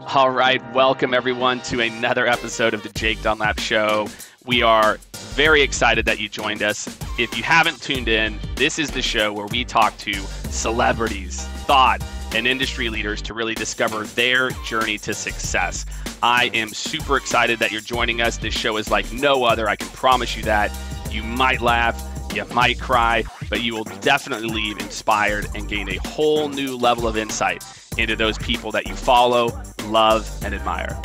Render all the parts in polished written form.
All right, welcome everyone to another episode of the Jake Dunlap Show. We are very excited that you joined us. If you haven't tuned in, this is the show where we talk to celebrities, thought, and industry leaders to really discover their journey to success. I am super excited that you're joining us. This show is like no other. I can promise you that. You might laugh, you might cry, but you will definitely leave inspired and gain a whole new level of insight into those people that you follow, love, and admire.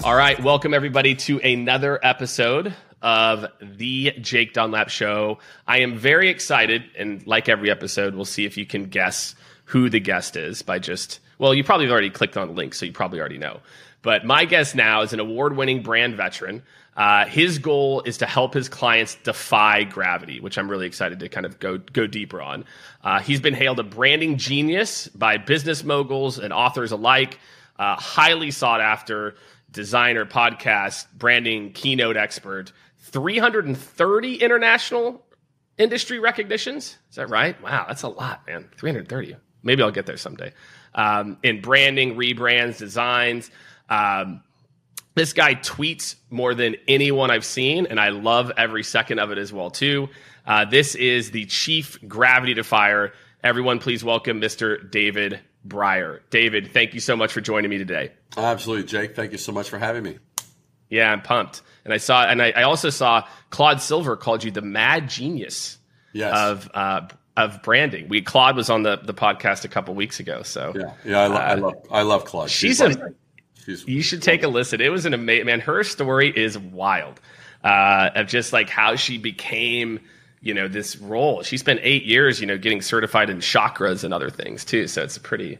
All right, welcome everybody to another episode of the Jake Dunlap Show. I am very excited, and like every episode, we'll see if you can guess who the guest is by just, well, you probably already clicked on the link, so you probably already know. But my guest now is an award-winning brand veteran. His goal is to help his clients defy gravity, which I'm really excited to kind of go deeper on. He's been hailed a branding genius by business moguls and authors alike, highly sought after designer, podcast, branding, keynote expert, 330 international industry recognitions. Is that right? Wow, that's a lot, man. 330. Maybe I'll get there someday. In branding, rebrands, designs. This guy tweets more than anyone I've seen, and I love every second of it as well, too. This is the Chief Gravity Defyer. Everyone, please welcome Mr. David Brier. David, thank you so much for joining me today. Absolutely, Jake. Thank you so much for having me. Yeah, I'm pumped. And I also saw Claude Silver called you the mad genius of branding. Claude was on the podcast a couple weeks ago. So I love Claude. You should take a listen. It was an amazing, man. Her story is wild, of just like how she became, this role. She spent 8 years, getting certified in chakras and other things too. So it's a pretty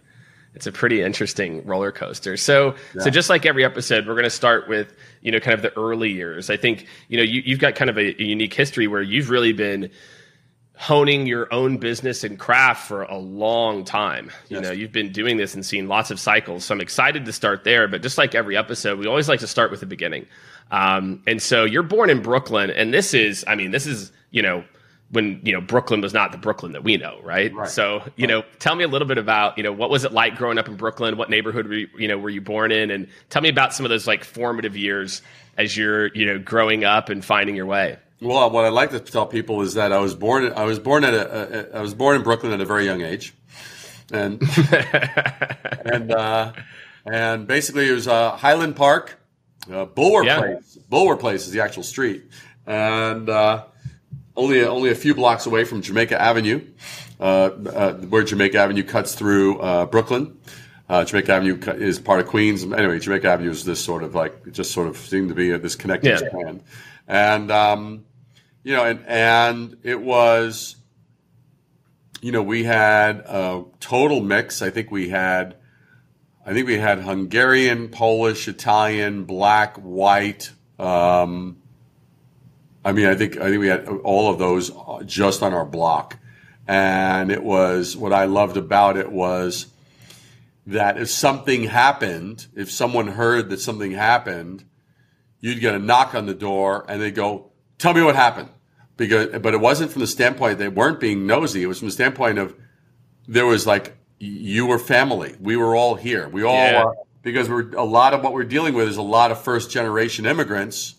interesting roller coaster. So just like every episode, we're going to start with, kind of the early years. I think, you've got kind of a unique history where you've really been honing your own business and craft for a long time. You've been doing this and seen lots of cycles. So I'm excited to start there. But just like every episode, we always like to start with the beginning. And so you're born in Brooklyn, and this is, when, Brooklyn was not the Brooklyn that we know, right? So, tell me a little bit about, what was it like growing up in Brooklyn? What neighborhood were you born in? And tell me about some of those like formative years as you're, growing up and finding your way. Well, what I like to tell people is that I was born in Brooklyn at a very young age, and and basically it was Highland Park, Bulwer Place is the actual street, and only a few blocks away from Jamaica Avenue, where Jamaica Avenue cuts through Brooklyn. Jamaica Avenue is part of Queens. Anyway, Jamaica Avenue is this sort of seemed to be this connecting strand, and and it was, we had a total mix. I think we had Hungarian, Polish, Italian, black, white. I think we had all of those just on our block. And it was, what I loved about it was that if something happened, if someone heard that something happened, you'd get a knock on the door and they'd go, "Tell me what happened." But it wasn't from the standpoint they weren't being nosy. It was from the standpoint of there was like, you were family. We were all here. We all are, because a lot of what we're dealing with is a lot of first generation immigrants.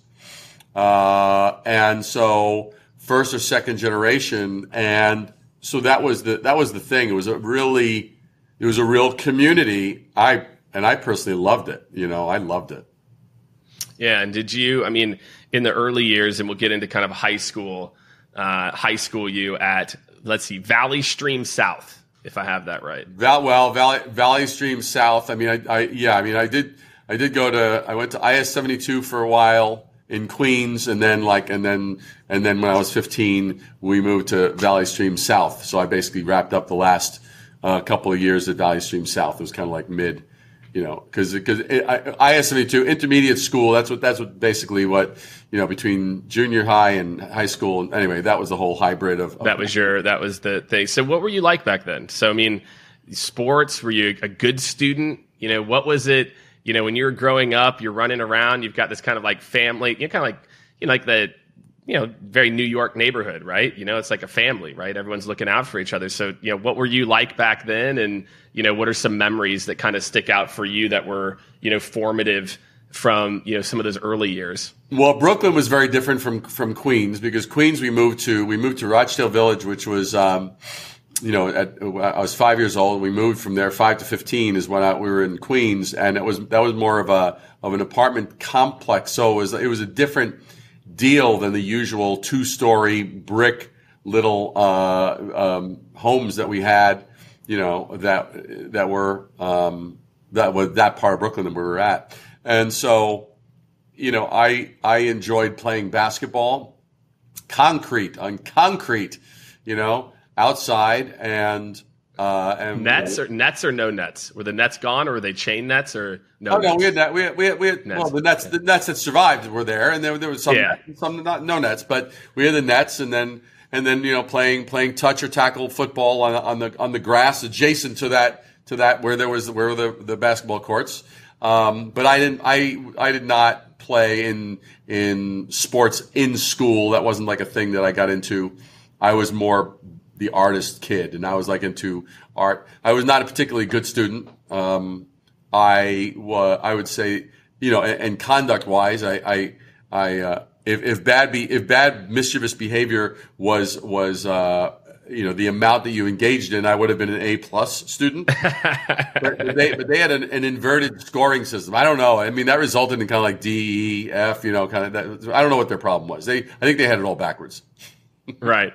And so first or second generation. And so that was the thing. It was a real community. I personally loved it. I loved it. Yeah. And did you, in the early years, and we'll get into kind of high school you at, let's see, Valley Stream South, if I have that right. Valley Stream South. I went to IS-72 for a while in Queens, and then when I was 15, we moved to Valley Stream South. So I basically wrapped up the last couple of years at Valley Stream South. It was kind of like mid. Because IS-72 intermediate school. That's what basically between junior high and high school. Anyway, that was the whole hybrid of. That was the thing. So what were you like back then? So sports. Were you a good student? What was it? When you were growing up, you're running around. You've got this kind of like family. You're kind of like like the very New York neighborhood, right? It's like a family, right? Everyone's looking out for each other. So, what were you like back then? And, what are some memories that kind of stick out for you that were, formative from, some of those early years? Well, Brooklyn was very different from Queens, because Queens we moved to Rochdale Village, which was, I was 5 years old, and we moved from there. 5 to 15 is when we were in Queens, and that was more of an apartment complex. So it was a different deal than the usual 2-story brick little homes that we had, that were that part of Brooklyn that we were at. And so, I enjoyed playing basketball, concrete, outside, and nets or no nets? Were the nets gone, or were they chain nets or no? Oh no, we had that. We had nets. Well, the nets that survived were there, and there was some not no nets, but we had the nets, and then playing touch or tackle football on the grass adjacent to that where there were the basketball courts. But I did not play in sports in school. That wasn't like a thing that I got into. I was more the artist kid, and I was like into art. I was not a particularly good student. I would say, and conduct wise, if bad mischievous behavior was the amount that you engaged in, I would have been an A+ student. but they had an inverted scoring system. I don't know. I mean, that resulted in kind of like D, E, F, kind of that. I don't know what their problem was. I think they had it all backwards. Right.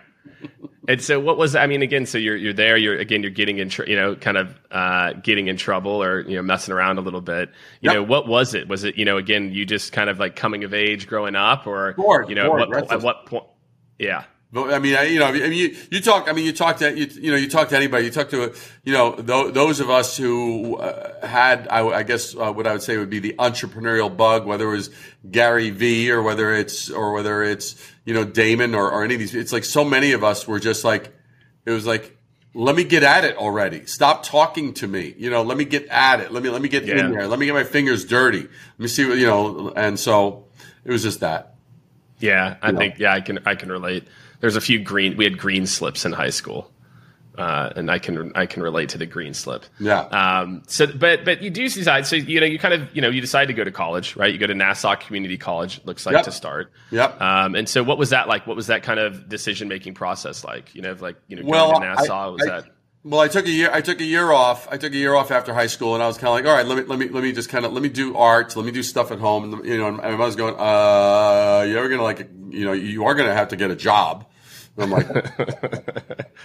And so what was, again, so you're there, you're getting in, getting in trouble or, messing around a little bit. What was it? Was it, again, you just kind of like coming of age growing up, or, at what point? Yeah. But you talk to anybody, you talk to, those of us who had, I guess, what I would say would be the entrepreneurial bug, whether it was Gary V or whether it's Damon or any of these. It's like so many of us were just like, it was like, let me get at it already. Stop talking to me. Let me get at it. Let me get in there. Let me get my fingers dirty. Let me see what, and so it was just that. Yeah. I think I can relate. There's we had green slips in high school. And I can relate to the green slip. Yeah. But you do decide. So you kind of you decide to go to college, right? You go to Nassau Community College. It looks like to start. Yep. And so what was that like? What was that kind of decision making process like? Going to Nassau. I took a year. I took a year off. I took a year off after high school, and I was kind of like, all right, let me do art. Let me do stuff at home. And I was going, you're gonna you are gonna have to get a job. And I'm like,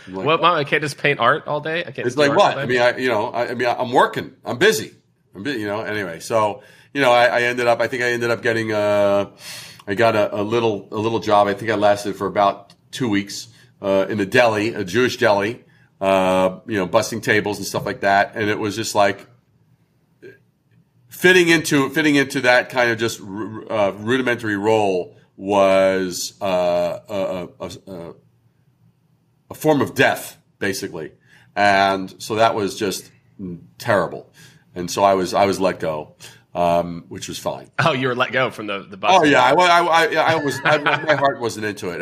what, Mom? I can't just paint art all day. I can't. It's like what? I'm working. I'm busy. Anyway, so I ended up. I think I ended up getting. I got a little job. I think I lasted for about 2 weeks in a deli, a Jewish deli. Busting tables and stuff like that, and it was just like fitting into that kind of just rudimentary role was a form of death, basically, and so that was just terrible, and so I was let go, which was fine. Oh, you were let go from the bus. Oh yeah, I was. My heart wasn't into it.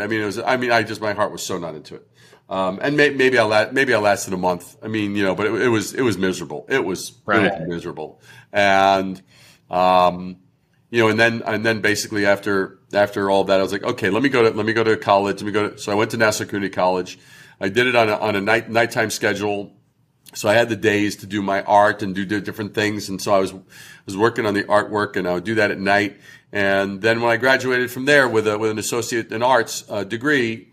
My heart was so not into it. And maybe I lasted a month. but it was miserable. It was miserable. And, and then basically after all that, I was like, okay, let me go to college. So I went to Nassau Community College. I did it on a nighttime schedule. So I had the days to do my art and do different things. And so I was working on the artwork, and I would do that at night. And then when I graduated from there with an associate in arts degree,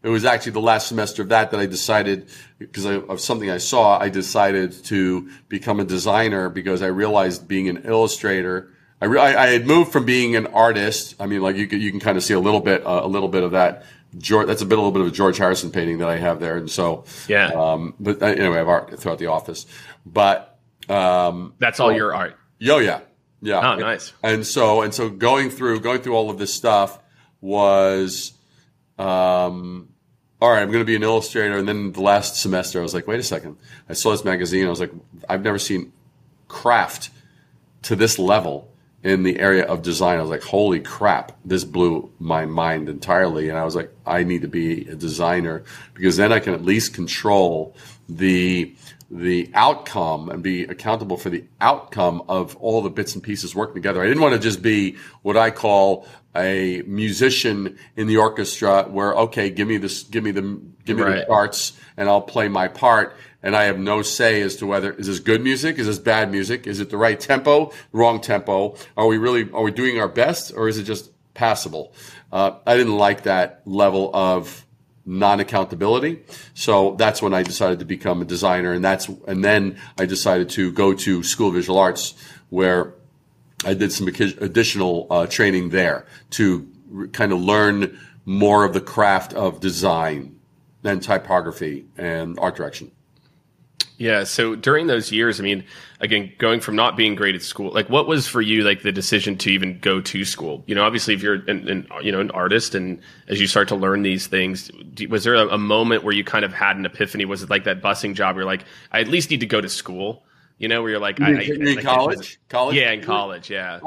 it was actually the last semester of that I decided, because of something I saw, I decided to become a designer, because I realized being an illustrator, I had moved from being an artist. You can kind of see a little bit of that. That's a little bit of a George Harrison painting that I have there, and so but anyway, I have art throughout the office. But that's all your art. Yeah. Oh, nice. And so going through all of this stuff was. All right, I'm going to be an illustrator. And then the last semester, I was like, wait a second. I saw this magazine. I was like, I've never seen craft to this level in the area of design. I was like, holy crap, this blew my mind entirely. And I was like, I need to be a designer, because then I can at least control the outcome and be accountable for the outcome of all the bits and pieces working together. I didn't want to just be what I call a musician in the orchestra, where, okay, give me the parts and I'll play my part, and I have no say as to whether is this good music, is this bad music, is it the right tempo, wrong tempo, are we doing our best, or is it just passable? I didn't like that level of non-accountability, so that's when I decided to become a designer, and then I decided to go to School of Visual Arts, where I did some additional training there to kind of learn more of the craft of design and typography and art direction. Yeah. So during those years, I mean, again, going from not being great at school, like what was for you, like the decision to even go to school? You know, obviously if you're an artist, and as you start to learn these things, was there a moment where you kind of had an epiphany? Was it like that busing job where you're like, I at least need to go to school, you know, where you're like, in college? Yeah. In college. Yeah.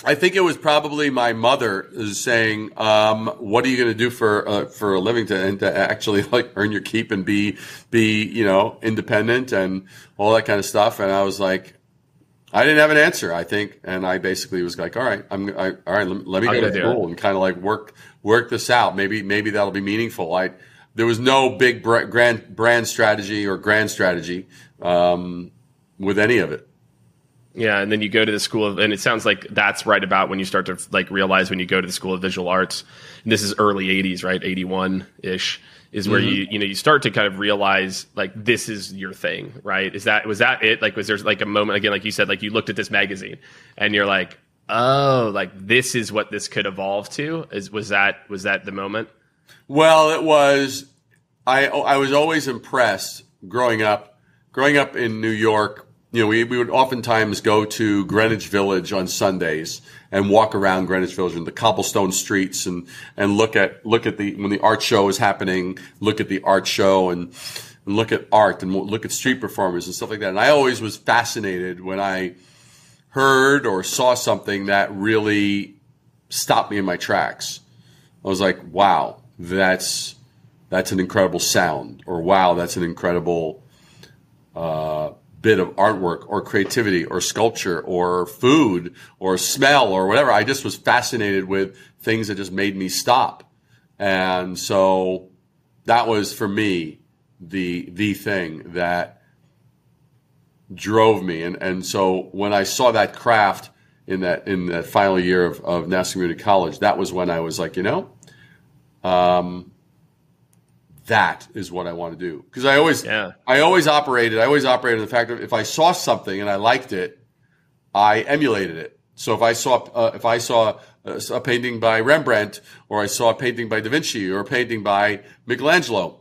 I think it was probably my mother saying, "What are you going to do for a living to actually like earn your keep and be independent and all that kind of stuff?" And I was like, I didn't have an answer, I think, and I basically was like, "All right, all right, let me go to school and kind of like work this out. Maybe that'll be meaningful." There was no big brand strategy or grand strategy with any of it. Yeah, and then you go to the school of, and it sounds like that's right about when you start to like realize when you go to the School of Visual Arts, and this is early 80s, right? 81-ish is where you start to kind of realize like this is your thing, right? Was that it? Like was there like a moment, again, like you said, like you looked at this magazine and you're like, oh, like this is what this could evolve to? Was that the moment? Well, it was. I was always impressed growing up in New York. You know, we would oftentimes go to Greenwich Village on Sundays and walk around Greenwich Village in the cobblestone streets and look at the when the art show is happening, look at the art show and look at art and look at street performers and stuff like that. And I always was fascinated when I heard or saw something that really stopped me in my tracks. I was like, wow, that's an incredible sound, or wow, that's an incredible bit of artwork or creativity or sculpture or food or smell or whatever. I just was fascinated with things that just made me stop. And so that was for me the thing that drove me. And so when I saw that craft in that final year of Nassau Community College, that was when I was like, that is what I want to do. Because I always operated on the fact that if I saw something and I liked it, I emulated it. So if I saw a painting by Rembrandt, or I saw a painting by Da Vinci, or a painting by Michelangelo,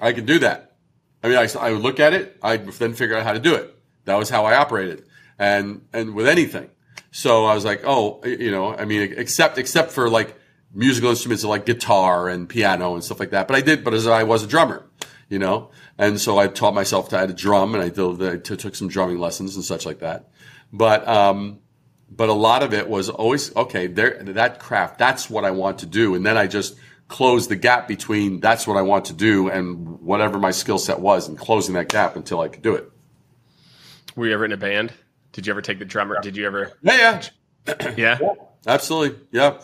I could do that. I mean, I would look at it, I'd then figure out how to do it. That was how I operated, and with anything. So I was like, except for like musical instruments like guitar and piano and stuff like that. But as I was a drummer, and so I taught myself how to drum, and I took some drumming lessons and such like that. But a lot of it was always, okay, that craft, that's what I want to do. And then I just closed the gap between that's what I want to do and whatever my skill set was, and closing that gap until I could do it. Were you ever in a band? Did you ever take the drummer? Did you ever? Yeah. Yeah. Absolutely. Yeah.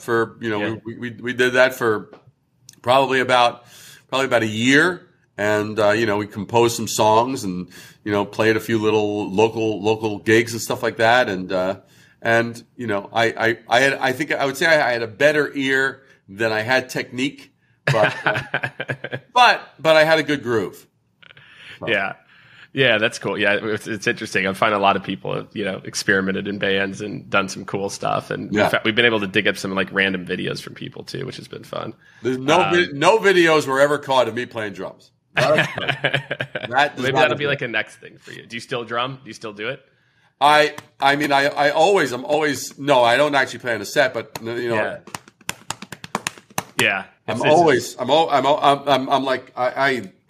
We did that for probably about a year. And, we composed some songs and, played a few little local gigs and stuff like that. I think I would say I had a better ear than I had technique, but I had a good groove. So. Yeah. Yeah, that's cool. Yeah, it's interesting. I find a lot of people have, experimented in bands and done some cool stuff. And in fact, we've been able to dig up some like random videos from people too, which has been fun. There's no videos were ever caught of me playing drums. Maybe that'll be like a next thing for you. Do you still drum? Do you still do it? I don't actually play on a set, but Yeah.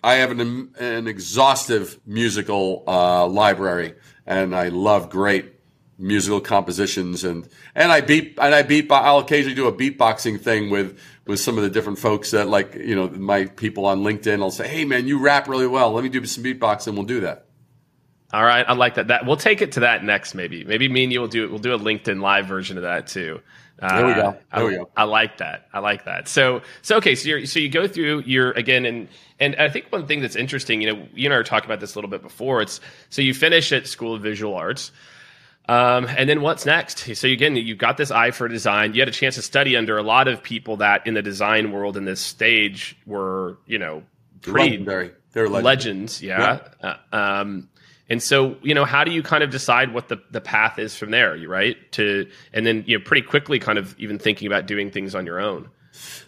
I have an exhaustive musical library, and I love great musical compositions, and I'll occasionally do a beatboxing thing with some of the different folks that, like, you know, my people on LinkedIn will say, hey man, you rap really well. Let me do some beatboxing. We'll do that. All right. I like that. We'll take it to that next. Maybe me and you will do it. We'll do a LinkedIn live version of that too. There we go. I like that. So okay. So you go through again, and I think one thing that's interesting, you know, you and I were talking about this a little bit before. So you finish at School of Visual Arts. And then what's next? So again, you've got this eye for design. You had a chance to study under a lot of people that in the design world in this stage were, you know, pretty legendary. They're legends. Yeah. And so, you know, how do you kind of decide what the path is from there? Right. And then, you know, pretty quickly kind of even thinking about doing things on your own.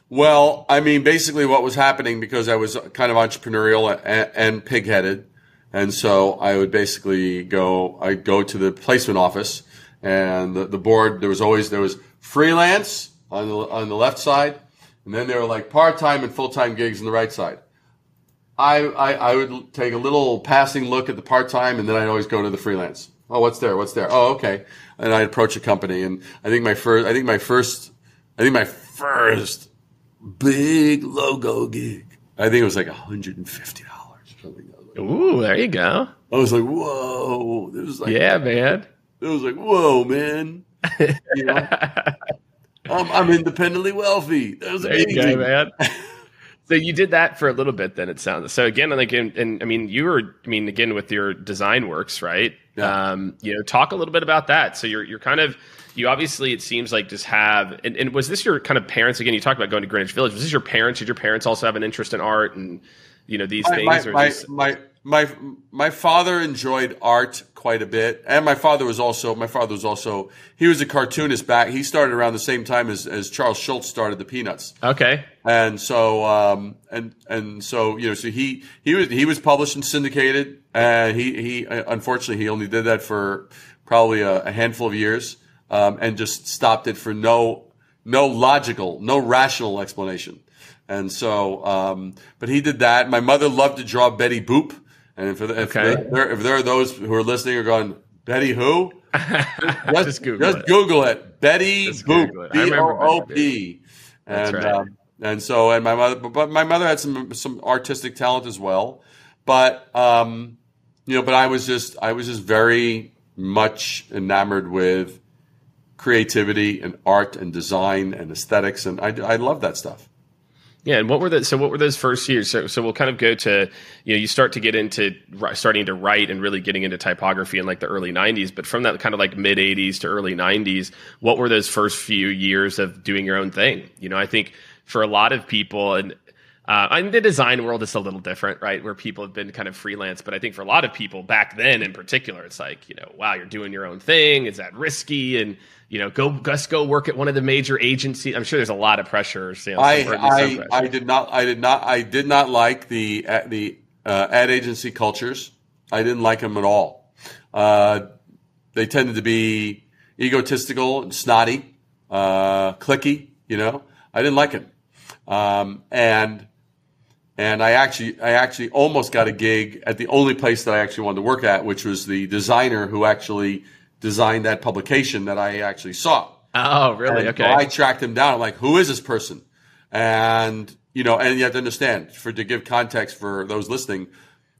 Well, I mean, basically what was happening, because I was kind of entrepreneurial and pig-headed. And so I would basically go to the placement office, and the board, there was freelance on the left side, and then there were like part-time and full-time gigs on the right side. I would take a little passing look at the part-time, and then I'd always go to the freelance. Oh, what's there? Oh, okay. And I'd approach a company, and I think my first big logo gig, I think it was like $150 or something. Ooh, there you go. I was like, whoa. It was like, yeah, man. It was like, whoa, man. You know? I'm independently wealthy. That was amazing. There you go, man. So you did that for a little bit, then it sounds. So again, like, and I mean, again, with your design works, right? Yeah. You know, talk a little bit about that. So you're kind of, you obviously, it seems like just have, and was this your kind of parents? Again, you talked about going to Greenwich Village. Was this your parents? Did your parents also have an interest in art and, you know, these things? My father enjoyed art quite a bit, and my father was also he was a cartoonist back. He started around the same time as Charles Schulz started the Peanuts. Okay, and so so you know, so he was published and syndicated, and he unfortunately he only did that for probably a handful of years, and just stopped it for no rational explanation. And so, but he did that. My mother loved to draw Betty Boop. And if there are those who are listening are going, Betty who? just Google it. Betty Boop. B-O-O-P. And my mother had some artistic talent as well. But you know, but I was just very much enamored with creativity and art and design and aesthetics, and I love that stuff. Yeah, and what were those first years? So we'll kind of go to, you know, you start to get into starting to write and really getting into typography in like the early 90s. But from that kind of like mid 80s to early 90s, what were those first few years of doing your own thing? You know, I think for a lot of people, and in the design world, it's a little different, right? Where people have been kind of freelance. But I think for a lot of people back then in particular, it's like, you know, wow, you're doing your own thing. Is that risky? And, you know, go work at one of the major agencies. I'm sure there's a lot of pressure. You know, I did not like the ad agency cultures. I didn't like them at all. They tended to be egotistical and snotty, cliquey. You know, I didn't like it. And I actually almost got a gig at the only place that I actually wanted to work at, which was the designer who actually designed that publication that I actually saw. Oh, really? And okay. So I tracked him down. I'm like, who is this person? And, you know, and you have to understand, to give context for those listening,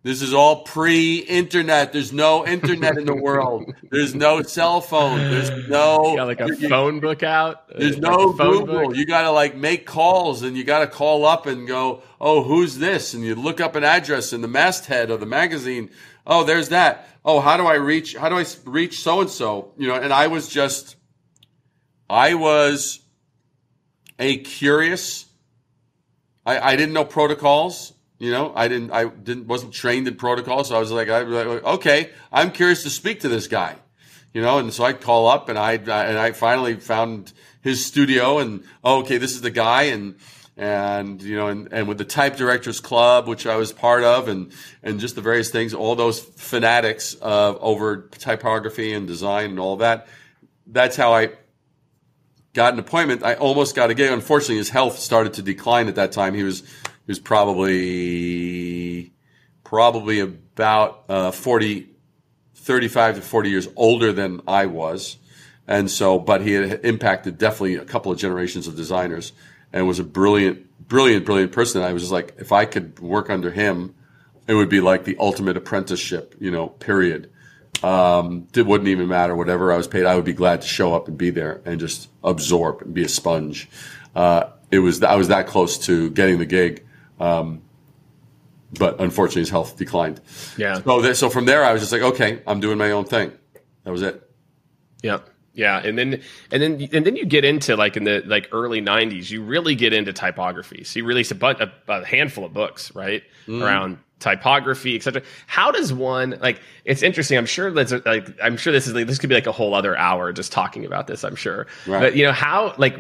this is all pre-internet. There's no internet in the world. There's no cell phone. There's no... You got like a phone book out? There's no Google. Book. You got to like make calls, and you got to call up and go, oh, who's this? And you look up an address in the masthead of the magazine. Oh, there's that. Oh, how do I reach so-and-so? You know, and I was a curious, I didn't know protocols. You know, wasn't trained in protocols. So I was like, okay, I'm curious to speak to this guy, you know? And so I'd call up, and I finally found his studio, and okay, this is the guy. And you know, and with the Type Directors Club, which I was part of, and just the various things, all those fanatics over typography and design and all that. That's how I got an appointment. I almost got a gig. Unfortunately, his health started to decline at that time. He was probably about 45 35 to 40 years older than I was. And so, but he had impacted definitely a couple of generations of designers and was a brilliant person. I was just like, if I could work under him, it would be like the ultimate apprenticeship, period. It wouldn't even matter. Whatever I was paid, I would be glad to show up and be there and just absorb and be a sponge. I was that close to getting the gig. But unfortunately his health declined. Yeah. So from there I was just like, okay, I'm doing my own thing. That was it. Yeah. Yeah. And then you get into like in the early 90s, you really get into typography. So you release a handful of books, right? Around typography, etc. How does one, like, it's interesting. I'm sure this could be like a whole other hour just talking about this, I'm sure. Right. But how, like,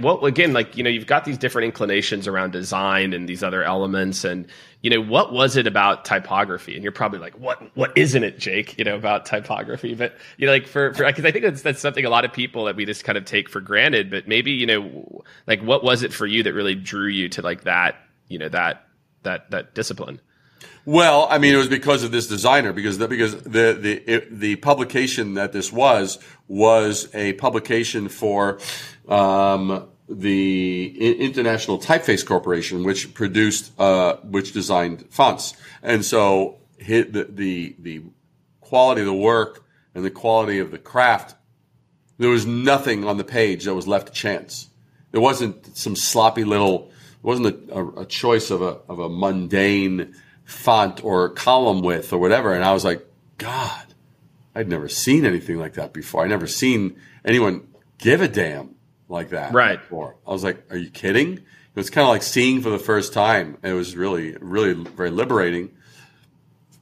you've got these different inclinations around design and these other elements, and what was it about typography? And you're probably like, what isn't it, Jake, about typography? But because I think that's something a lot of people that we just kind of take for granted, but maybe, like, what was it for you that really drew you to like that, that discipline? Well, I mean, it was because of this designer, because the publication that this was a publication for the International Typeface Corporation, which designed fonts, and so the quality of the work and the quality of the craft, there was nothing on the page that was left to chance. There wasn't some sloppy little. It wasn't a choice of a mundane font or column width or whatever. And I was like, God, I'd never seen anything like that before. I'd never seen anyone give a damn like that before. I was like, are you kidding? It was kind of like seeing for the first time. It was really, really very liberating.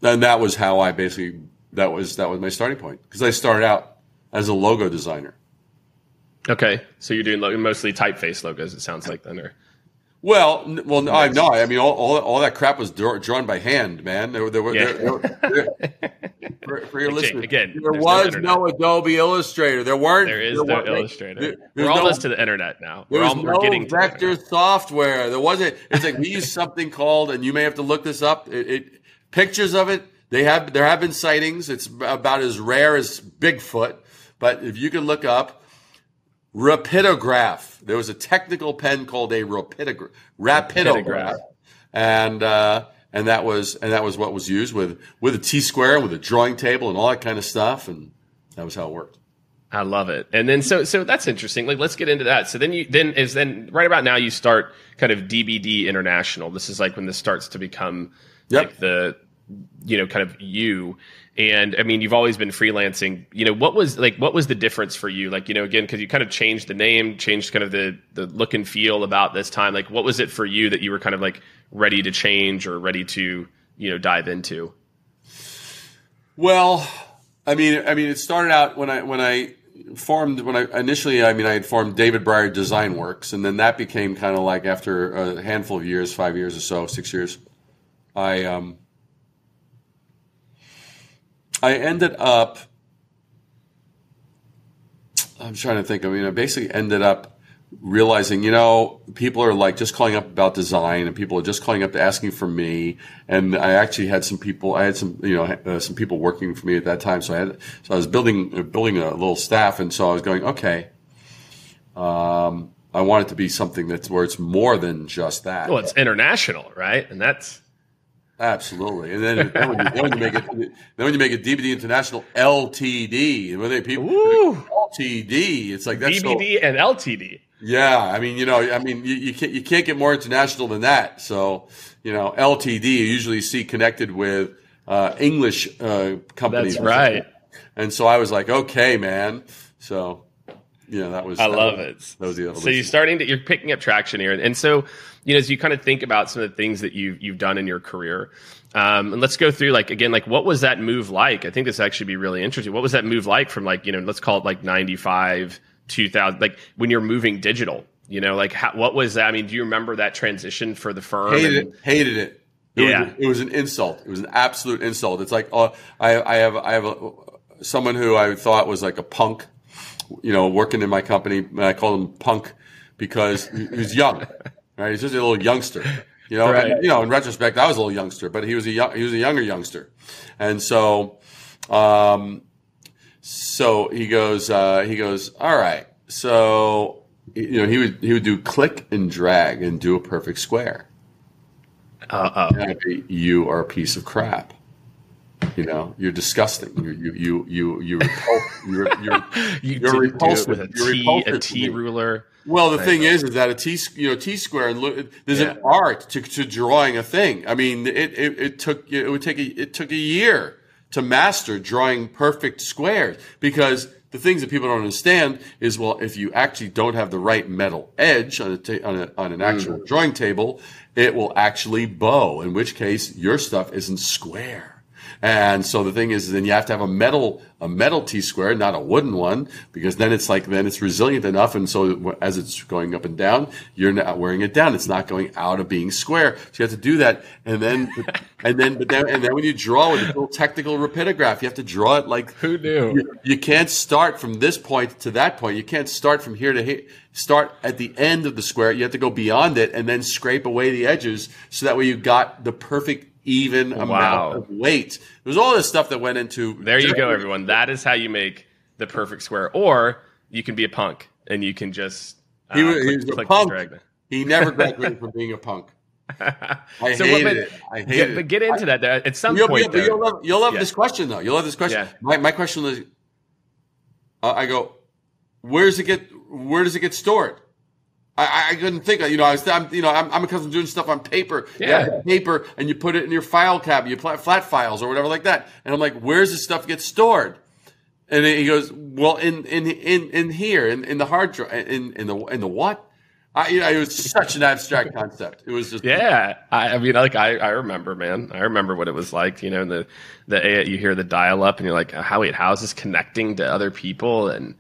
And that was how that was my starting point, because I started out as a logo designer. Okay. So you're doing mostly typeface logos, it sounds like, then, or? Well, no. I mean, all that crap was drawn by hand, man. For your listeners, again, there was no Adobe Illustrator. There is no Illustrator. We're almost to the internet now. We're getting vector software. There wasn't. It's like we use something called, and you may have to look this up. Pictures of it. There have been sightings. It's about as rare as Bigfoot. But if you can look up rapidograph. There was a technical pen called a rapidograph, and that was what was used with a T-square, with a drawing table, and all that kind of stuff, and that was how it worked. I love it. And then so that's interesting. Like, let's get into that. So then right about now you start kind of DBD International. This is like when this starts to become like the kind of you. And I mean, you've always been freelancing. What was the difference for you? Like, again, because you kind of changed the name, changed kind of the look and feel about this time. Like, what was it for you that you were kind of like ready to change or ready to, dive into? Well, I mean, it started out when I had formed David Brier Design Works, and then that became kind of like, after a handful of years, 5 years or so, 6 years, I ended up, I'm trying to think. I mean, I basically ended up realizing, people are like just calling up about design, and people are just calling up asking for me. And I actually had some people, some people working for me at that time. So I was building a little staff. And so I was going, okay, I want it to be something where it's more than just that. Well, it's international, right? And that's. Absolutely, and then when you make it DBD International Ltd, when LTD, it's like that's DBD and LTD. Yeah, I mean, you can't get more international than that. So, LTD you usually see connected with English companies. That's right. And so I was like, okay, man. So. That was. I love it. That was the evolution. So you're picking up traction here, and so as you kind of think about some of the things that you've done in your career, and let's go through what was that move like? I think this actually be really interesting. What was that move like from let's call it like 95, 2000, like when you're moving digital? What was that? I mean, do you remember that transition for the firm? Hated it. It was an insult. It was an absolute insult. It's like, I have someone who I thought was like a punk. Working in my company, and I call him Punk because he's young, right? He's just a little youngster, Right. And, in retrospect, I was a little youngster, but he was a younger youngster, and so, So he goes, all right. So, he would do click and drag and do a perfect square. You are a piece of crap. You're disgusting. You're repulsive with a T ruler. Well, the thing is that a T square, and there's an art to drawing a thing. I mean, it took a year to master drawing perfect squares, because the things that people don't understand is, well, if you actually don't have the right metal edge on an actual drawing table, it will actually bow, in which case your stuff isn't square. And so the thing is, then you have to have a metal T-square, not a wooden one, because then it's resilient enough. And so as it's going up and down, you're not wearing it down. It's not going out of being square. So you have to do that. And then when you draw with a little technical rapidograph, you have to draw it like, who knew? You can't start from this point to that point. You can't start from here to here. Start at the end of the square. You have to go beyond it and then scrape away the edges. So that way you got the perfect even amount of weight. There's all this stuff that went into. There you go, everyone. That is how you make the perfect square. Or you can be a punk and you can just he was a punk. He never graduated from being a punk. I hated it. But get into that at some point. You'll love this question though. You'll love this question. Yeah. My question is, I go, where does it get stored? I couldn't think. I'm accustomed to doing stuff on paper. Yeah, you have paper, and you put it in your file cabinet, you flat files or whatever like that. And I'm like, where's this stuff get stored? And he goes, well, in here, in the hard drive, in the what? It was such an abstract concept. It was just I remember, man. I remember what it was like. You hear the dial up, and you're like, how is this connecting to other people, and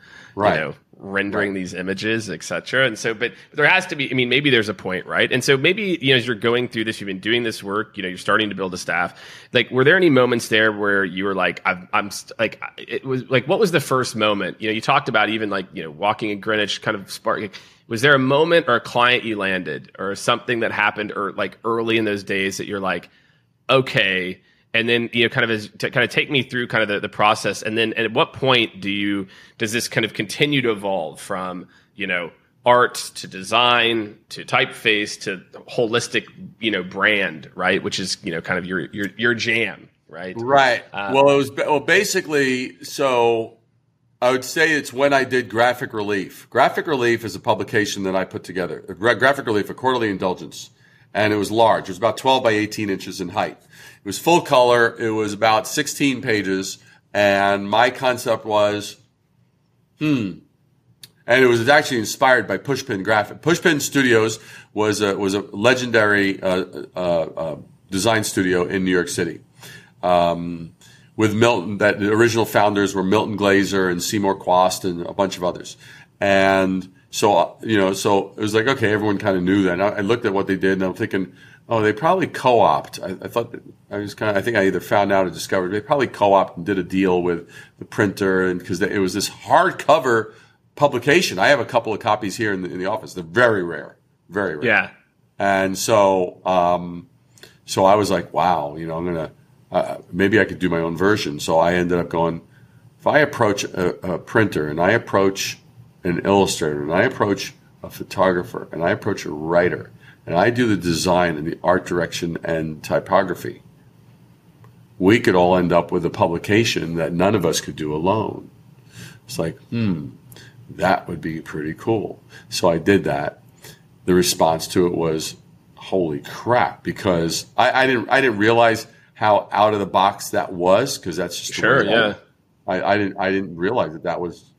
rendering these images, etc. And so, but there has to be, maybe there's a point, right? And so maybe, as you're going through this, you've been doing this work, you're starting to build a staff. Like, were there any moments there where you were like, it was like, what was the first moment? You talked about even walking in Greenwich kind of sparking. Was there a moment or a client you landed or something that happened or like early in those days that you're like, okay, and then kind of take me through kind of the process, and then at what point does this kind of continue to evolve from art to design to typeface to holistic brand, right? Which is kind of your jam, right? Right. Basically, so I would say it's when I did Graphic Relief. Graphic Relief is a publication that I put together. Graphic Relief, a quarterly indulgence, and it was large. It was about 12 by 18 inches in height. It was full color. It was about 16 pages. And my concept was, and it was actually inspired by Pushpin Graphic. Pushpin Studios was a legendary design studio in New York City. With Milton, that the original founders were Milton Glaser and Seymour Quast and a bunch of others. And so, so it was like, okay, everyone kind of knew that. And I looked at what they did and I'm thinking, oh, they probably co-opt. I thought that I think I either found out or discovered they probably co-opt and did a deal with the printer, and because it was this hardcover publication. I have a couple of copies here in the office. They're very rare, very rare. Yeah. And so, so I was like, wow, I'm gonna maybe I could do my own version. So I ended up going, if I approach a printer and I approach an illustrator and I approach a photographer and I approach a writer, and I do the design and the art direction and typography, we could all end up with a publication that none of us could do alone. It's like, that would be pretty cool. So I did that. The response to it was, holy crap, because I didn't realize how out of the box that was, because that's just sure, yeah. I didn't realize that was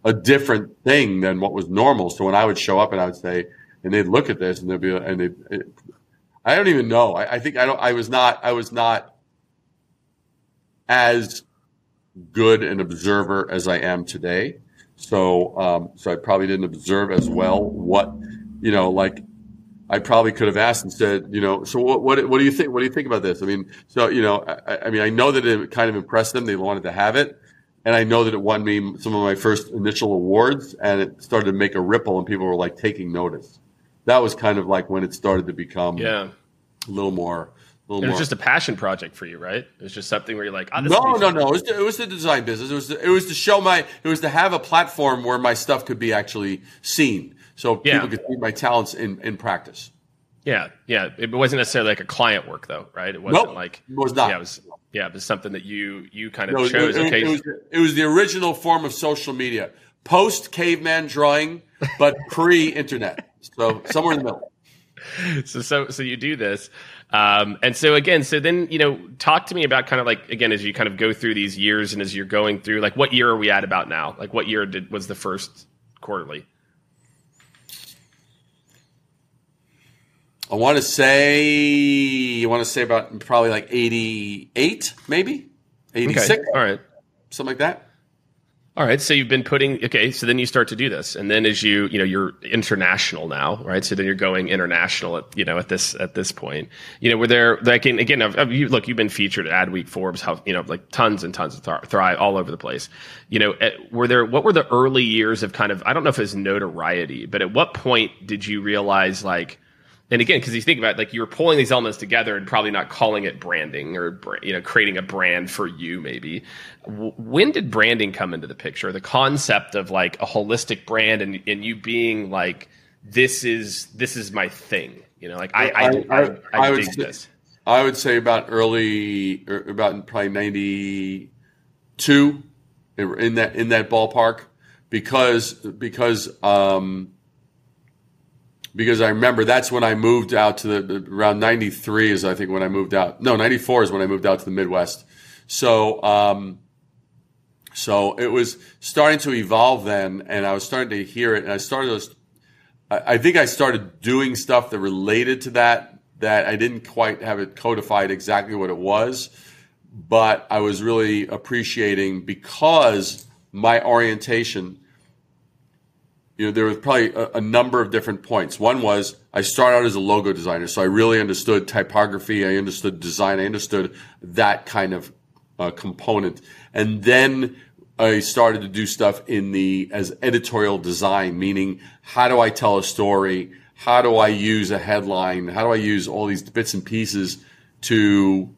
a different thing than what was normal. So when I would show up and I would say, and they'd look at this and they'd be, I don't even know. I was not as good an observer as I am today. So I probably didn't observe as well what, like I probably could have asked and said, so what do you think? What do you think about this? I mean, so, I know that it kind of impressed them. They wanted to have it. And I know that it won me some of my first initial awards, and it started to make a ripple and people were like taking notice. That was kind of like when it started to become a little more And it was just a passion project for you, right? It was just something where you're like, no. It was the design business. It was to show it was to have a platform where my stuff could be actually seen, so people could see my talents in practice. Yeah. It wasn't necessarily like a client work, though, right? It wasn't like it was not. It was something that you kind of chose. It was the original form of social media, post caveman drawing, but pre-internet. So somewhere in the middle. So you do this. And so then, talk to me about kind of like, again, as you kind of go through these years and as you're going through, like, what year are we at about now? Like, what year was the first quarterly? I want to say about probably like 88, maybe 86. Okay. All right. Something like that. All right. So you've been so then you start to do this. And then as you're international now, right? So then you're going international at this point, were there, like, again, you've been featured at Adweek, Forbes, like tons and tons of Thrive all over the place. What were the early years of kind of, I don't know if it's notoriety, but at what point did you realize, like, and again, because you think about it, like, you were pulling these elements together and probably not calling it branding or creating a brand for you, maybe. When did branding come into the picture? The concept of like a holistic brand and you being like, this is my thing. I dig this. I would say about probably 92 in that ballpark because I remember that's when I moved out to around 93 is I think when I moved out. No, 94 is when I moved out to the Midwest. So it was starting to evolve then, and I was starting to hear it, and I think I started doing stuff that related to that I didn't quite have it codified exactly what it was, but I was really appreciating because my orientation. There was probably a number of different points. One was I started out as a logo designer, so I really understood typography, I understood design, I understood that kind of component. And then I started to do stuff as editorial design, meaning how do I tell a story? How do I use a headline? How do I use all these bits and pieces to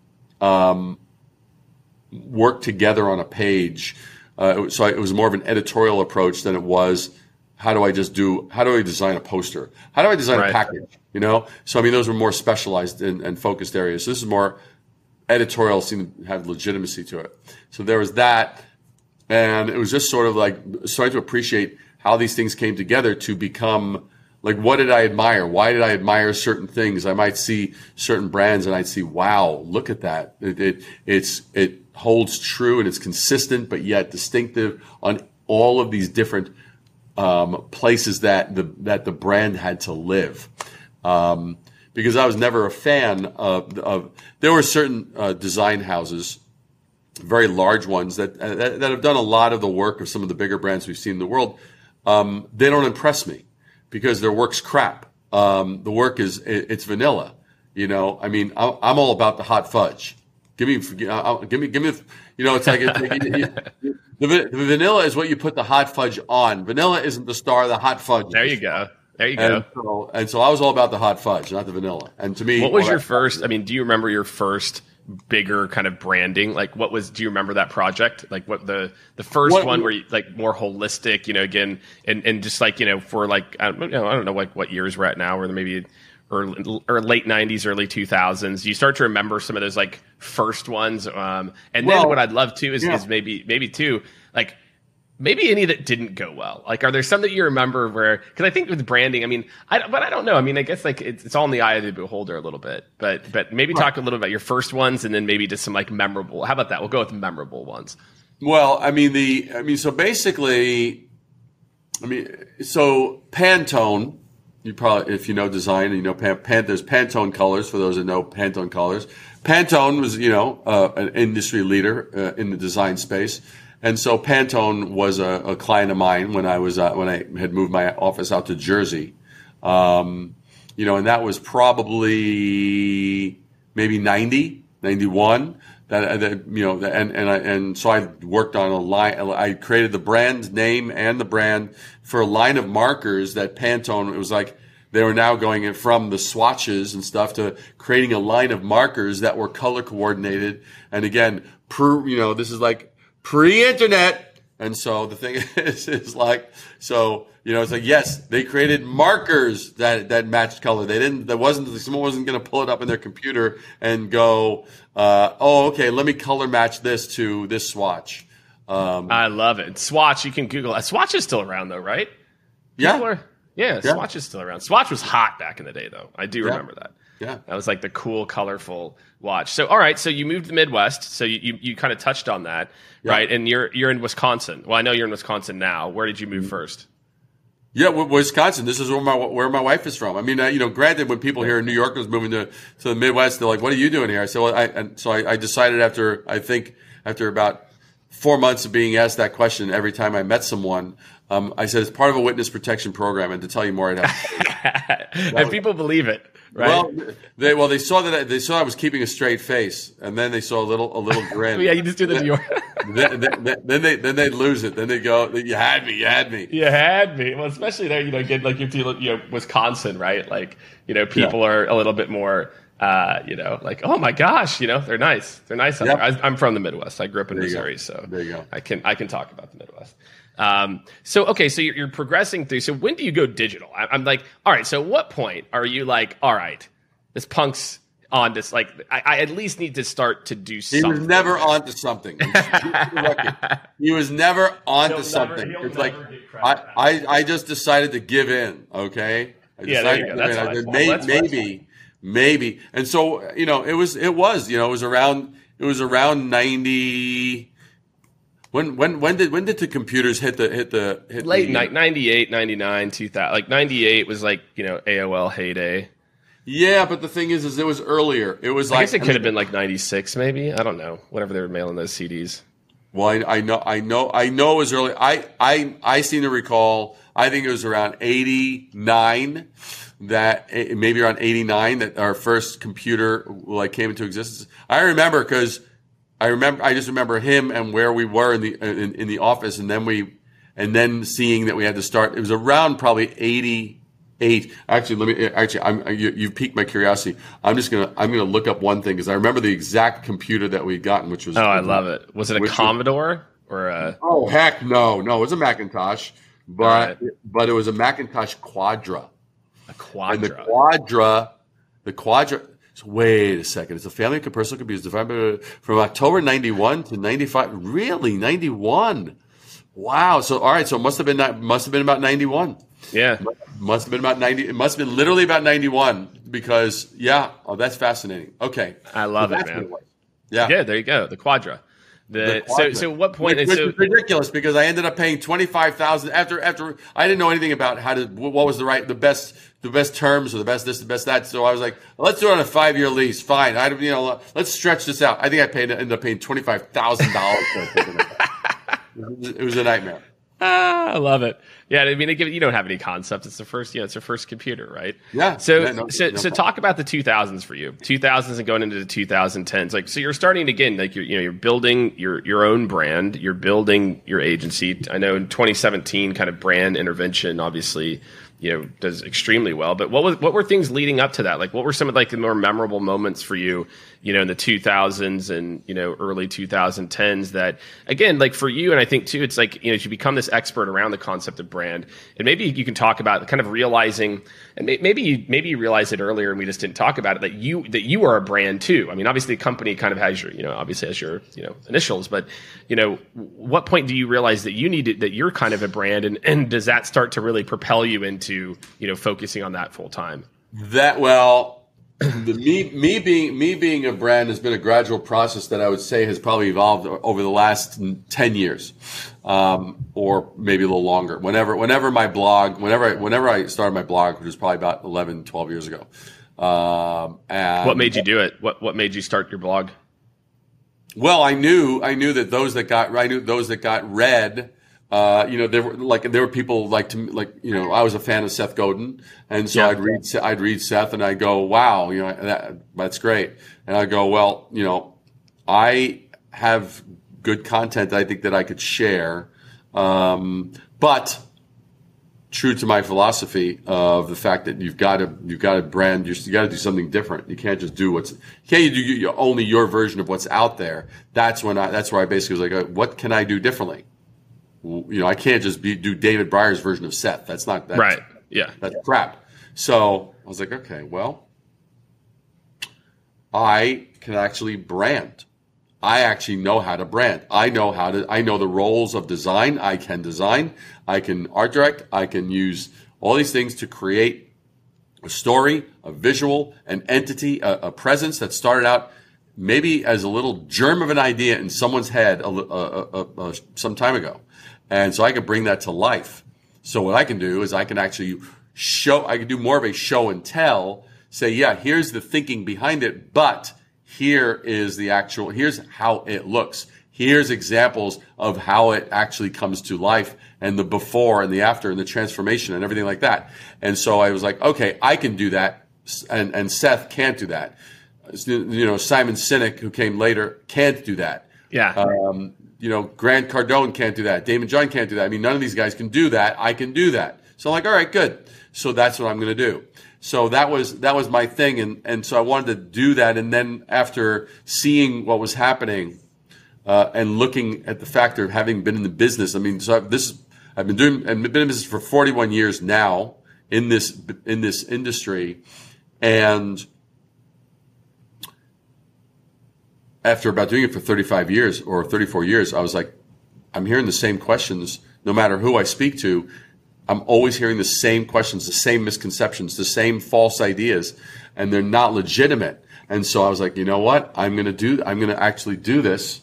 work together on a page? So it was more of an editorial approach than it was. How do I design a poster? How do I design a package? So I mean, those were more specialized and focused areas. So this is more editorial, seemed to have legitimacy to it. So there was that, and it was just sort of like starting to appreciate how these things came together to become like, what did I admire? Why did I admire certain things? I might see certain brands and I'd see, wow, look at that. It holds true and it's consistent, but yet distinctive on all of these different places that the brand had to live, because I was never a fan of. There were certain design houses, very large ones that have done a lot of the work of some of the bigger brands we've seen in the world. They don't impress me because their work's crap. The work it's vanilla. I mean, I'm all about the hot fudge. Give me. It's like the vanilla is what you put the hot fudge on. Vanilla isn't the star. The hot fudge. There you go. And so I was all about the hot fudge, not the vanilla. And to me, what was your first? I mean, do you remember your first bigger kind of branding? Like, do you remember that project? Like, what the first one where you, like, more holistic? Again, and just like for like I don't know like what years we're at now, or maybe early or late 90s, early 2000s. You start to remember some of those like first ones, and then what I'd love to is maybe too, like, maybe any that didn't go well. Like, are there some that you remember where? Because I think with branding, I mean, I don't know. I mean, I guess like it's all in the eye of the beholder a little bit. But maybe talk a little about your first ones, and then maybe just some like memorable. How about that? We'll go with memorable ones. Well, so basically, so Pantone. You probably, if you know design, and there's Pantone colors for those that know Pantone colors. Pantone was, an industry leader in the design space. And so Pantone was a client of mine when I had moved my office out to Jersey, and that was probably maybe 90, 91. So I worked on a line. I created the brand name and the brand for a line of markers that Pantone. It was like they were now going in from the swatches and stuff to creating a line of markers that were color coordinated. And again, this is like pre-internet. And so the thing is like, so, it's like, yes, they created markers that matched color. Someone wasn't going to pull it up in their computer and go, okay, let me color match this to this swatch. I love it. Swatch, you can Google. Swatch is still around though, right? Swatch is still around. Swatch was hot back in the day though. I do remember that. Yeah. That was like the cool, colorful watch. So, all right. So you moved to the Midwest. So you kind of touched on that, right? And you're in Wisconsin. Well, I know you're in Wisconsin now. Where did you move first? Yeah, Wisconsin. This is where my wife is from. I mean, granted, when people here in New York was moving to the Midwest, they're like, "What are you doing here?" I said, "Well," I decided after about 4 months of being asked that question every time I met someone, I said it's part of a witness protection program, and to tell you more, I'd have to and people believe it, right? Well, they saw I was keeping a straight face, and then they saw a little grin. Yeah, you just do the New York. then they'd lose it. Then they go, "You had me. You had me." Well, especially there, get like Wisconsin, right? Like, people are a little bit more. Like, oh my gosh, they're nice. They're nice out there. I'm from the Midwest. I grew up in Missouri, so there you go. I can talk about the Midwest. So you're progressing through. So when do you go digital? I'm like, all right. So what point are you like, all right, this punk's on this? Like, I at least need to start to do something. He was never on to something. He was never on to something. It's like I just decided to give in. Okay. There you go. That's fine. Maybe. And so, it was around 90. When did the computers hit late 98, 99, 2000, like 98 was like, AOL heyday. Yeah. But the thing is it was earlier. It was I guess it could have been like 96, maybe. I don't know. Whatever they were mailing those CDs. Well, I know it was early. I seem to recall, I think it was around 89 that maybe around 89 that our first computer came into existence. I just remember him and where we were in the office, and then seeing that we had to start. It was around probably 88. Actually, you've piqued my curiosity. I'm gonna look up one thing because I remember the exact computer that we'd gotten, which was I love it. Was it a Commodore or a? Oh heck no, it was a Macintosh, but it was a Macintosh Quadra. A Quadra. And the Quadra. So wait a second. It's a family of personal computers developed from October 91 to 95. Really, 91. Wow. So all right. So it must have been about 91. Yeah. Must have been about 90. It must have been literally about 91 because Oh, that's fascinating. Okay. I love it, man. Yeah. Yeah. There you go. The Quadra. So what point? Which is ridiculous because I ended up paying $25,000 after I didn't know anything about what was the best terms or the best this, the best that. So I was like, let's do it on a 5-year lease. Fine. Let's stretch this out. I think I ended up paying $25,000. It was a nightmare. I love it. Yeah, I mean, you don't have any concept. It's the first, it's your first computer, right? Yeah. So talk about the 2000s for you. 2000s and going into the 2010s. Like, so you're starting again, like you're building your own brand. You're building your agency. I know in 2017, kind of brand intervention, obviously, does extremely well. But what were things leading up to that? Like, what were some of the more memorable moments for you, in the 2000s and, early 2010s that, again, like for you, and I think too, it's like, as you become this expert around the concept of brand, and maybe you can talk about kind of realizing, and maybe you realized it earlier and we just didn't talk about it, that you are a brand too. I mean, obviously the company kind of has your, obviously has your, initials, but, what point do you realize that that you're kind of a brand, and does that start to really propel you into, focusing on that full time? Me being a brand has been a gradual process that I would say has probably evolved over the last 10 years, or maybe a little longer. Whenever I started my blog, which was probably about 11, 12 years ago. And what made you do it? What made you start your blog? Well, I knew that those that got read. There were people I was a fan of Seth Godin, and so I'd read Seth and I'd go, wow, that's great. And I'd go, well, I have good content I think that I could share. But true to my philosophy of the fact that you've got to brand, you got to do something different. You can't just do only your version of what's out there. That's where I basically was like, what can I do differently? I can't just do David Brier's version of Seth. That's right. Yeah, that's crap. So I was like, okay, well, I can actually brand. I actually know how to brand. I know the roles of design. I can design. I can art direct. I can use all these things to create a story, a visual, an entity, a presence that started out maybe as a little germ of an idea in someone's head some time ago. And so I can bring that to life. So what I can do is I can actually I can do more of a show and tell, say, yeah, here's the thinking behind it, but here's how it looks. Here's examples of how it actually comes to life and the before and the after and the transformation and everything like that. And so I was like, okay, I can do that. And Seth can't do that. Simon Sinek, who came later, can't do that. Yeah. Grant Cardone can't do that. Damon John can't do that. I mean, none of these guys can do that. I can do that. So I'm like, all right, good. So that's what I'm going to do. So that was my thing. And so I wanted to do that. And then after seeing what was happening, and looking at the factor of having been in the business, I mean, I've been in business for 41 years now in this industry. And after about doing it for 35 years or 34 years, I was like, I'm hearing the same questions no matter who I speak to. I'm always hearing the same questions, the same misconceptions, the same false ideas, and they're not legitimate. And so I was like, you know what? I'm going to actually do this,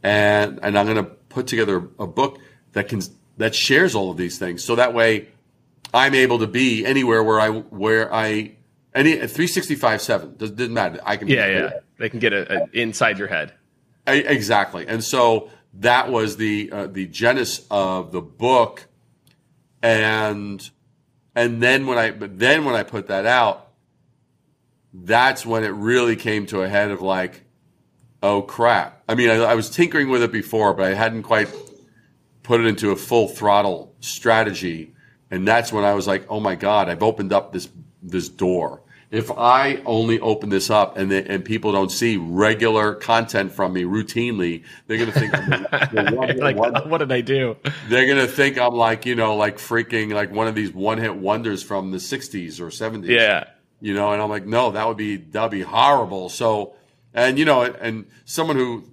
and I'm going to put together a book that shares all of these things. So that way I'm able to be anywhere where I 365/7 doesn't matter. I can They can get inside your head. Exactly. And so that was the genesis of the book. And then when I put that out, that's when it really came to a head of like, oh crap. I mean, I was tinkering with it before, but I hadn't quite put it into a full throttle strategy. And that's when I was like, oh my God, I've opened up this door. If I only open this up and people don't see regular content from me routinely, they're going to think I'm what did I do? They're going to think I'm like freaking like one of these one-hit wonders from the 60s or 70s. Yeah. And I'm like, no, that'd be horrible. So, and someone who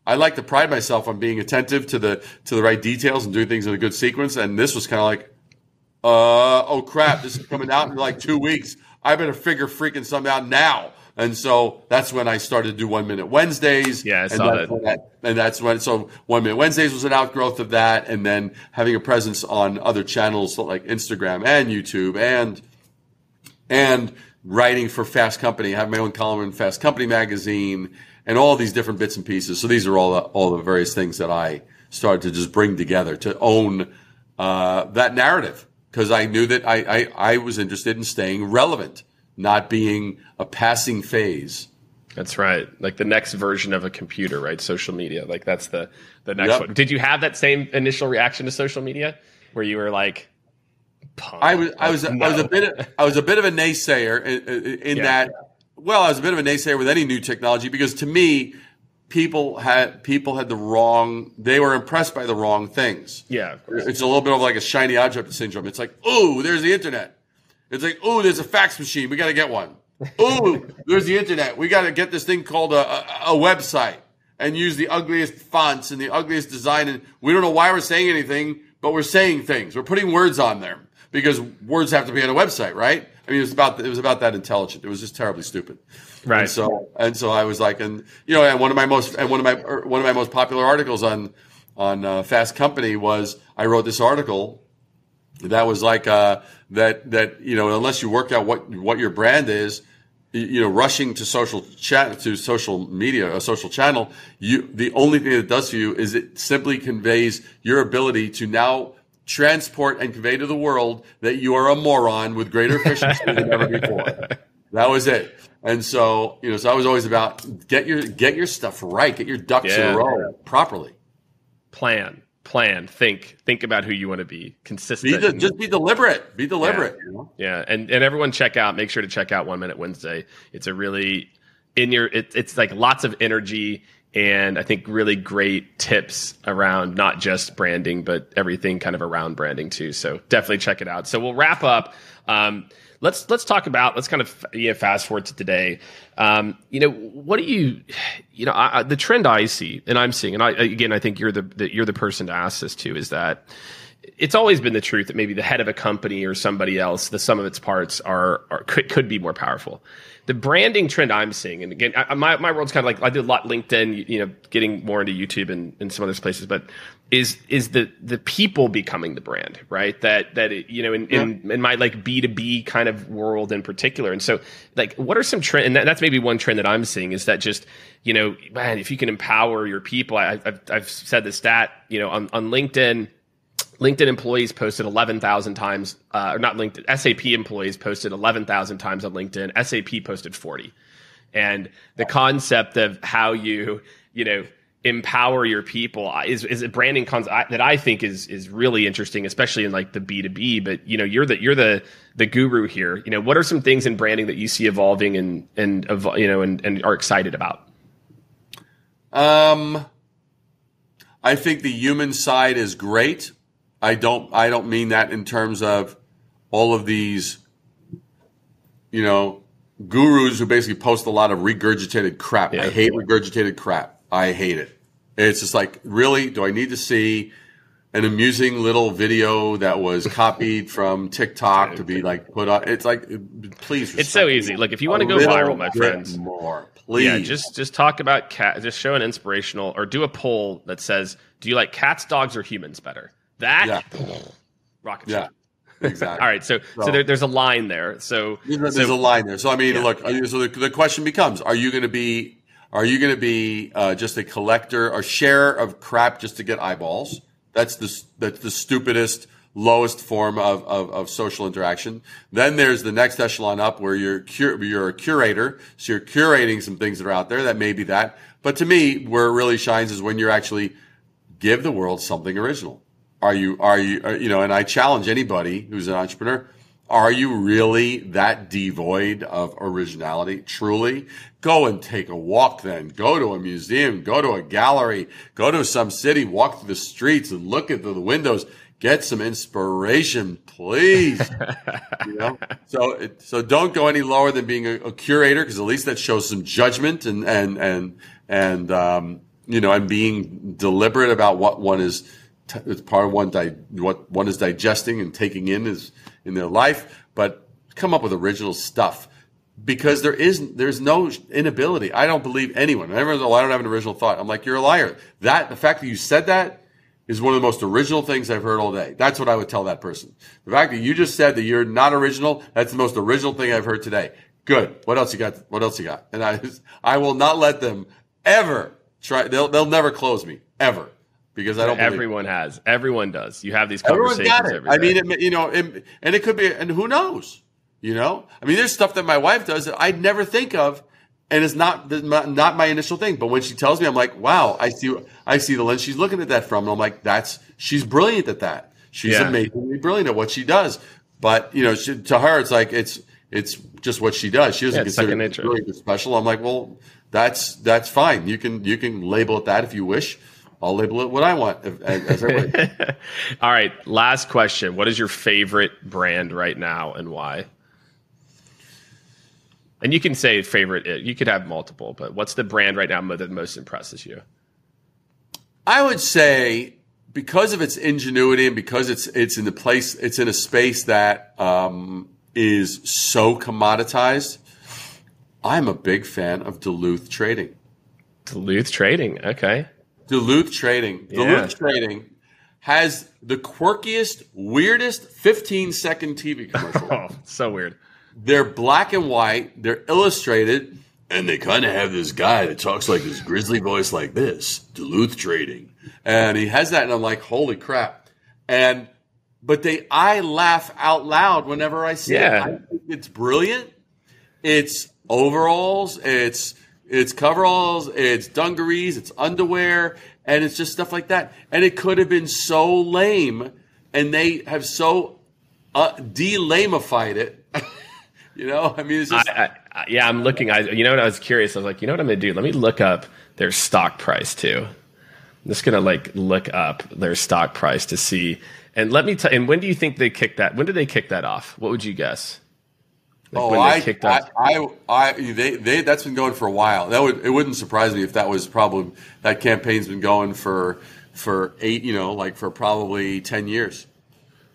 I like to pride myself on being attentive to the right details and doing things in a good sequence. And this was kind of like, oh crap, this is coming out in like 2 weeks. I better figure freaking something out now. And so that's when I started to do 1 Minute Wednesdays. Yeah, I saw that. So 1 Minute Wednesdays was an outgrowth of that. And then having a presence on other channels like Instagram and YouTube and writing for Fast Company. I have my own column in Fast Company magazine and all these different bits and pieces. So these are all the various things that I started to just bring together to own that narrative. Because I knew that I was interested in staying relevant, not being a passing phase. That's right. Like the next version of a computer, right? Social media. Like that's the next one. Did you have that same initial reaction to social media where you were like, I was a bit of a naysayer in that. Well, I was a bit of a naysayer with any new technology because to me, people had they were impressed by the wrong things. Yeah, of course. It's a little bit of like a shiny object syndrome. It's like, ooh, there's the internet. It's like, ooh, there's a fax machine. We got to get one. Ooh, there's the internet. We got to get this thing called a website and use the ugliest fonts and the ugliest design. And we don't know why we're saying anything, but we're saying things. We're putting words on there because words have to be on a website, right? I mean, it was about that intelligent. It was just terribly stupid. Right. And so I was like, and one of my most popular articles on Fast Company was I wrote this article that was like that unless you work out what your brand is, rushing to social media, a social channel, the only thing it does for you is it simply conveys your ability to now transport and convey to the world that you are a moron with greater efficiency than ever before. That was it. And so, so I was always about get your stuff right, get your ducks in a row properly. Plan plan, think about who you want to be, consistent. Just be deliberate. Be deliberate. Yeah, you know? Yeah. And everyone make sure to check out 1 Minute Wednesday. It's a really it's like lots of energy and I think really great tips around not just branding, but everything kind of around branding too. So definitely check it out. So we'll wrap up. Let's talk about, let's kind of fast forward to today. What do you the trend I see and I'm seeing, and I think you're the person to ask this to, is that it's always been the truth that maybe the head of a company or somebody else, the sum of its parts could be more powerful. The branding trend I'm seeing, and again, my world's kind of like, I did a lot LinkedIn, getting more into YouTube and some other places, but is the people becoming the brand, right? That in my like B2B kind of world in particular. And so like, what are some trends? And that's maybe one trend that I'm seeing is that just, man, if you can empower your people, I've said the stat, on LinkedIn. LinkedIn employees posted 11,000 times, or not LinkedIn, SAP employees posted 11,000 times on LinkedIn. SAP posted 40. And the concept of how you empower your people is a branding concept that I think is really interesting, especially in like the B2B. But you're the guru here. What are some things in branding that you see evolving and are excited about? I think the human side is great. I don't mean that in terms of all of these, gurus who basically post a lot of regurgitated crap. Yeah. I hate regurgitated crap. I hate it. It's just like, really, do I need to see an amusing little video that was copied from TikTok to be like put on? It's like, please. It's so easy. Look, if you want to go viral, my friends, more, please. Yeah, just talk about cat. Just show an inspirational or do a poll that says, do you like cats, dogs, or humans better? Rocket ship. Exactly. All right, so there's a line there. So there's a line there. So I mean, look. So the question becomes: Are you going to be just a collector, a sharer of crap just to get eyeballs? That's the stupidest, lowest form of social interaction. Then there's the next echelon up where you're a curator, so you're curating some things that are out there that may be that. But to me, where it really shines is when you're actually give the world something original. Are you, and I challenge anybody who's an entrepreneur, are you really that devoid of originality? Truly? Go and take a walk then. Go to a museum, go to a gallery, go to some city, walk through the streets and look at the windows. Get some inspiration, please. So don't go any lower than being a curator, because at least that shows some judgment and being deliberate about what one is. It's part of what one is digesting and taking in their life, but come up with original stuff, because there's no inability. I don't believe anyone. Everyone's, I don't have an original thought. I'm like, you're a liar. The fact that you said that is one of the most original things I've heard all day. That's what I would tell that person. The fact that you just said that you're not original, that's the most original thing I've heard today. Good. What else you got? And I will not let them ever try. They'll never close me ever. Because I don't believe everyone does. You have these conversations every day. I mean, and it could be, and who knows? I mean, there's stuff that my wife does that I'd never think of, and it's not my initial thing. But when she tells me, I'm like, wow, I see the lens she's looking at that from, and I'm like, she's brilliant at that. She's amazingly brilliant at what she does. But to her, it's like it's just what she does. She doesn't consider it brilliant or special. I'm like, well, that's fine. You can label it that if you wish. I'll label it what I want as I wish. All right. Last question. What is your favorite brand right now and why? And you can say favorite. You could have multiple, but what's the brand right now that most impresses you? I would say because of its ingenuity and because it's in a space that is so commoditized. I'm a big fan of Duluth Trading. Duluth Trading. Okay. Duluth Trading. Duluth Trading has the quirkiest, weirdest 15-second TV commercial. Oh, so weird. They're black and white. They're illustrated. And they kind of have this guy that talks like this grisly voice like this. Duluth Trading. And he has that, and I'm like, holy crap. But I laugh out loud whenever I see it. I think it's brilliant. It's overalls. It's coveralls, it's dungarees, it's underwear, And it's just stuff like that. And it could have been so lame, and they have so de-lamified it. I mean, it's just... yeah, I'm looking. You know what? I was curious. I was like, you know what I'm going to do? Let me look up their stock price too. I'm just going to look up their stock price to see. And let me tell. And when do you think they kicked that? When did they kick that off? What would you guess? That's been going for a while. It wouldn't surprise me if that campaign's been going for 8, for probably 10 years.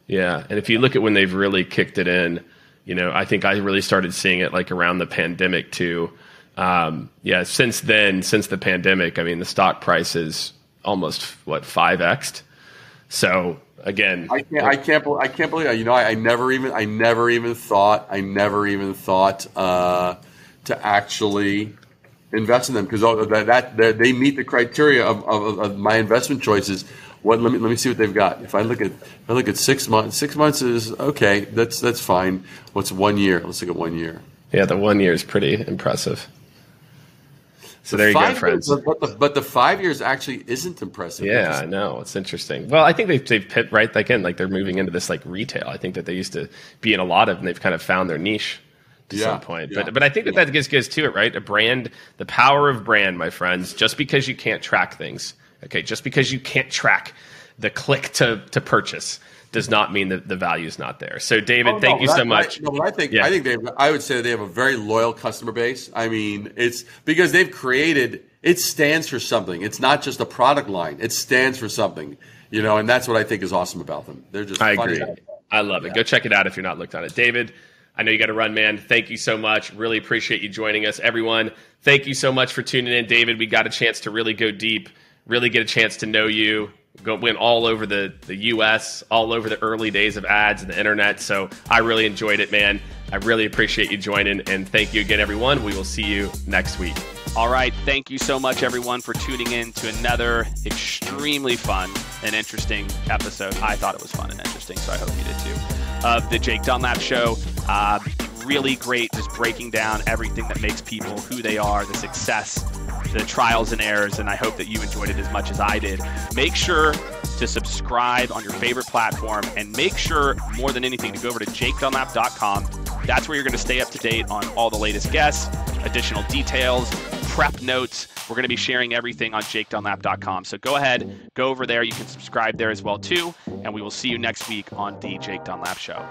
Yeah, and if you look at when they've really kicked it in, I think I really started seeing it around the pandemic too. Since the pandemic, I mean, the stock price is almost 5x'd. So again, I can't believe it. I never even thought to actually invest in them, because they meet the criteria of my investment choices. Let me see what they've got. If I look at 6 months, 6 months is okay. That's fine. What's 1 year? Let's look at 1 year. Yeah, the 1 year is pretty impressive. So there you go, friends. But the 5 years actually isn't impressive. Yeah, I know. It's interesting. Well, I think they've hit right again, they're moving into this retail. I think that they used to be in a lot of, and they've kind of found their niche to some point. Yeah. But I think that just goes to it, right? A brand, the power of brand, my friends. Just because you can't track things, okay, just because you can't track the click to purchase does not mean that the value is not there. So, David, thank you so much. I think I would say they have a very loyal customer base. I mean, it's because they've created. It stands for something. It's not just a product line. It stands for something, and that's what I think is awesome about them. They're just. I funny. agree. I love it. Go check it out if you're not looked on it, David. I know you got to run, man. Thank you so much. Really appreciate you joining us, everyone. Thank you so much for tuning in, David. We got a chance to really go deep, really get a chance to know you. Went all over the U.S., all over the early days of ads and the internet. So I really enjoyed it, man. I really appreciate you joining. And thank you again, everyone. We will see you next week. All right. Thank you so much, everyone, for tuning in to another extremely fun and interesting episode. I thought it was fun and interesting, so I hope you did too, of the Jake Dunlap Show. Really great, just breaking down everything that makes people who they are, the success, the trials and errors, and I hope that you enjoyed it as much as I did. Make sure to subscribe on your favorite platform, and make sure, more than anything, to go over to jakedunlap.com. That's where you're going to stay up to date on all the latest guests, additional details, prep notes. We're going to be sharing everything on jakedunlap.com. So go ahead, go over there. You can subscribe there as well, too, and we will see you next week on the Jake Dunlap Show.